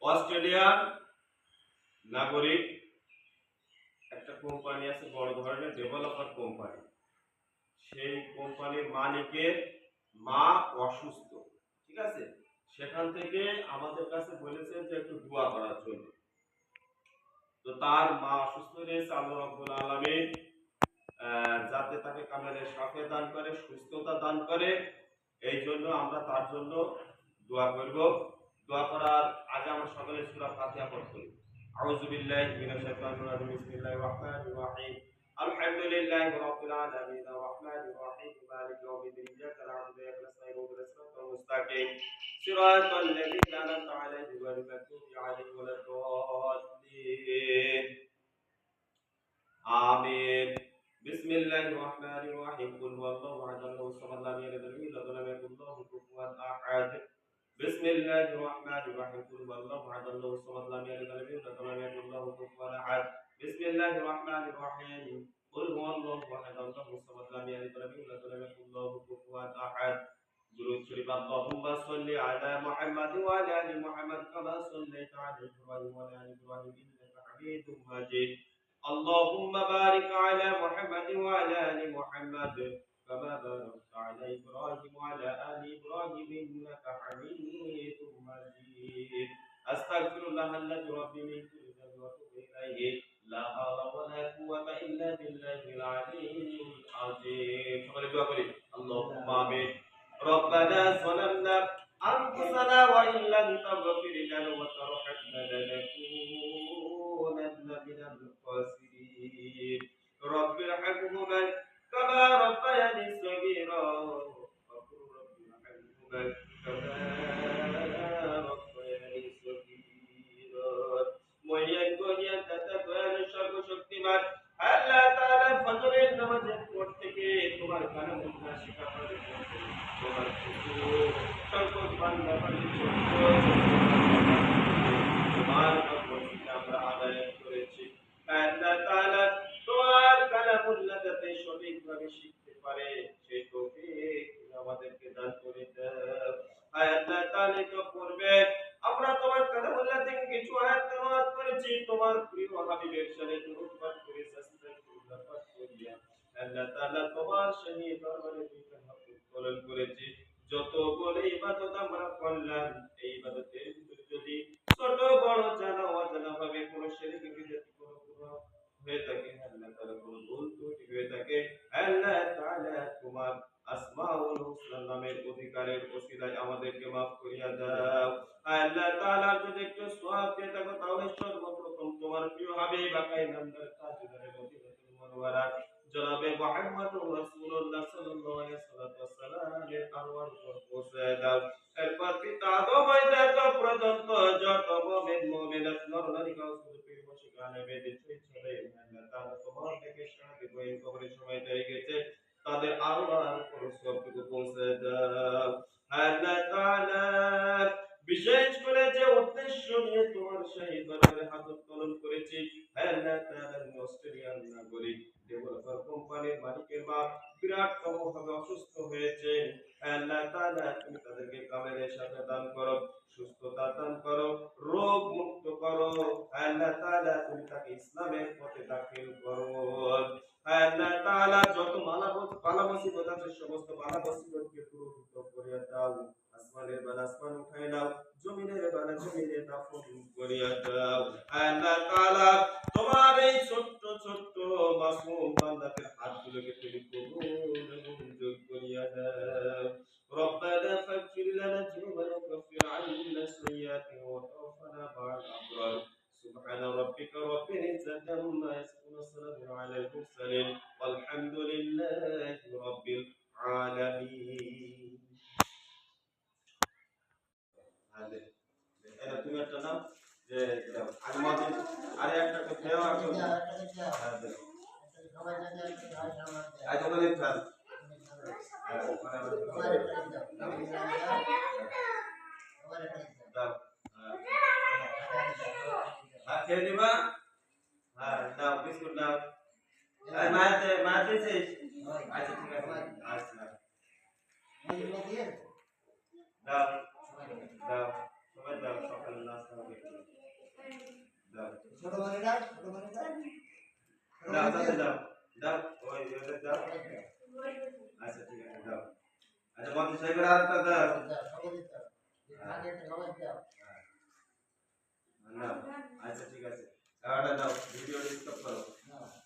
অস্ট্রেলিয়ার নাগরিক একটা কোম্পানি আছে, বড় ধরনের ডেভেলপার কোম্পানি। সেই কোম্পানির মালিকের মা অসুস্থ, ঠিক আছে। সেখান থেকে আমাদের কাছে বলেছে যে একটু দোয়া করার জন্য। তো তার মা অসুস্থ রয়েছে, আল্লাহ রাব্বুল আলামিন যাতে তাকে কামেলের শাফে দান করে, সুস্থতা দান করে, এই জন্য আমরা তার জন্য দোয়া করব। দোয়া করার আগে আমরা সকলে সূরা ফাতিহা পড়ব। আউযু বিল্লাহি মিনাশ শাইতানির রাজিম। বিসমিল্লাহির রাহমানির রাহিম। আলহামদুলিল্লাহি রাব্বিল আলামিন আর রাহমানির রাহিম মালিকি ইয়াউমিদ্দিন ইয়্যাকা না'বুদু ওয়া ইয়্যাকা নাস্তাঈন ইহদিনাস সিরাতাল মুস্তাকিম সিরাতাল লাযীনা আন'আমতা আলাইহিম গায়রিল মাগদুবি আলাইহিম ওয়ালাদ-দাল্লিন। আমিন। বিসমিল্লাহির রাহমানির রাহিম। কুল হুয়াল্লাহু আহাদ আল্লাহুস সামাদ লাম ইয়ালিদ ওয়া লাম ইউলাদ ওয়া লাম ইয়াকুল লাহু কুফুওয়ান আহাদ। বিসমিল্লাহির রাহমানির রাহিম। কুল হুয়াল্লাহু আহাদ আল্লাহুস সামাদ লাম ইয়ালিদ ওয়া লাম ইউলাদ ওয়া লাম ইয়াকুল লাহু কুফুওয়ান আহাদ। বিসমিল্লাহির রাহমানির রাহিম। কুল হুয়াল্লাহু আহাদ আল্লাহুস সামাদ লাম ইয়ালিদ ওয়া লাম ইউলাদ ওয়া লাম ইয়াকুল লাহু কুফুওয়ান আহাদ। দুরূদ শরীফ। আল্লাহুম্মা সাল্লি আলা মুহাম্মাদ ওয়া আলা আলি মুহাম্মাদ কামা সাল্লাইতা আলা ইব্রাহিম ওয়া আলা আলি ইব্রাহিম ইন্নাকা হামিদুম মাজিদ। اللهم بارك على محمد وعلى ال محمد كما باركت على ابراهيم وعلى ال ابراهيم انك حميد مجيد. استغفر الله الذي ربي من كل ذنب واتوب اليه. لا حول ولا قوه الا بالله العلي العظيم. সকলে দোয়া করি। اللهم آمين. ربنا ظلمنا انفسنا وان لم تغفر لنا وترحمنا لنكونن من الخاسرين. رب ارحمهما كما ربياني صغيرا. وقل رب ارحمهما كما ربياني صغيرا. মহিয়ান গনিয়ান দাতা দয়ালু সর্বশক্তিমান আল্লাহ তাআলা ফজরের নামাজের পর থেকে তোমার কালামুল শিক্ষা করে তোমার সকল বান্দা বান্দি তোমার কর্মসূচি আমরা আদায় করেছি। আল্লাহ তাআলা তোমার কালামুল্লাহ যাতে সঠিকভাবে শিখতে পারে সেই তৌফিক আমাদেরকে দান করে দাও। আল্লাহ তাআলা তো করবে। আমরা তোমার কালামুল্লাহ থেকে কিছু আয়াত তেলাওয়াত করেছি, তোমার প্রিয় হাবিবের শানে দুরূদ পাঠ করে আস্তাগফিরুল্লাহ পাঠ করিয়া আল্লাহ তাআলা তোমার শানে দরবারে দুইটা হাত উত্তোলন করেছি। যতগুলো ইবাদত আমরা করলাম, এই ইবাদতের ভিতরে যদি ছোট বড় জানা অজানা ভাবে কোন শিরক বিদআত কোন হয়ে থাকে, আল্লাহ তাআলা কোন ভুল ত্রুটি হয়ে থাকে, আল্লাহ তাআলা তোমার আসমাউল হুসনা নামের অধিকারের ওসিলায় আমাদেরকে maaf করিয়া দাও। আল্লাহ তাআলা যদি একটু সওয়াব দিয়ে থাকো তাহলে সর্বপ্রথম তোমার প্রিয় হাবিব আকাই নামদার তাজদারে মদিনাতুল মুনাওয়ারা জনাবে মুহাম্মদুর রাসূলুল্লাহ সাল্লাল্লাহু আলাইহি ওয়াসাল্লামের আরওয়ার উপর পৌঁছায় দাও। এরপর পিতা আদম হইতে তো পর্যন্ত যত মুমিন মুমিনাত নরনারী গাউসুল পীর মুশরিকানে বেদিত ছড়ে আল্লাহ তাআলা তোমার থেকে শাহাদাত বই কবরের সময় হয়ে গেছে, তাদের আরওয়ার উপর সবটুকু পৌঁছায় দাও। আল্লাহ তাআলা বিশেষ করে যে উদ্দেশ্য নিয়ে তোমার শাহী দরবারে হাত উত্তোলন করেছি, আল্লাহ তাআলা অস্ট্রেলিয়ার নাগরিক ডেভেলপার কোম্পানির মালিকের মা বিরাটতম ভাবে অসুস্থ হয়েছে, আল্লাহ তাআলা তুমি তাদেরকে কামেলের সাথে দান করো, সুস্থতা দান করো, রোগ মুক্ত করো। আল্লাহ তাআলা তুমি তাকে ইসলামের পথে দাখিল করো। আল্লাহ তাআলা যত বালা মুসিবত আছে সমস্ত বালা মুসিবতকে দূরীভূত করে দাও। আসমানের বালা আসমান উঠায় দাও, জমিনের বালা জমিনে দাফন করিয়া দাও। আল্লাহ তাআলা তোমার এই ছোট্ট ছোট্ট মাসুম বান্দাদের হাতগুলোকে তুমি কবুল এবং মঞ্জুর করিয়া দাও। ربنا فاغفر لنا ذنوبنا وكفر عنا سيئاتنا وتوفنا مع الأبرار. سبحان ربك رب العزة عما يصفون وسلام على المرسلين والحمد لله رب العالمين. এটা তুমি একটা নাম যে আগে মাঝে আরে একটা খেয়ে আসো আজ তো লিখ ফেল খেয়ে দিবা। হ্যাঁ দাও বিস্কুট দাও। মাতে মাতে শেষ। আচ্ছা ঠিক আছে আচ্ছা দাও দাও সবাই দাও সকালে নাস্তা হবে। ছোট মানে ডাক ছোট মানে ডাক দাও দাও দাও দাও ওই ওদের দাও আচ্ছা ঠিক আছে দাও আচ্ছা বন্ধু সাহেবের আরেকটা দাও আগে একটা খাবার দাও নাও আচ্ছা ঠিক আছে খাওয়াটা দাও ভিডিও স্টপ করো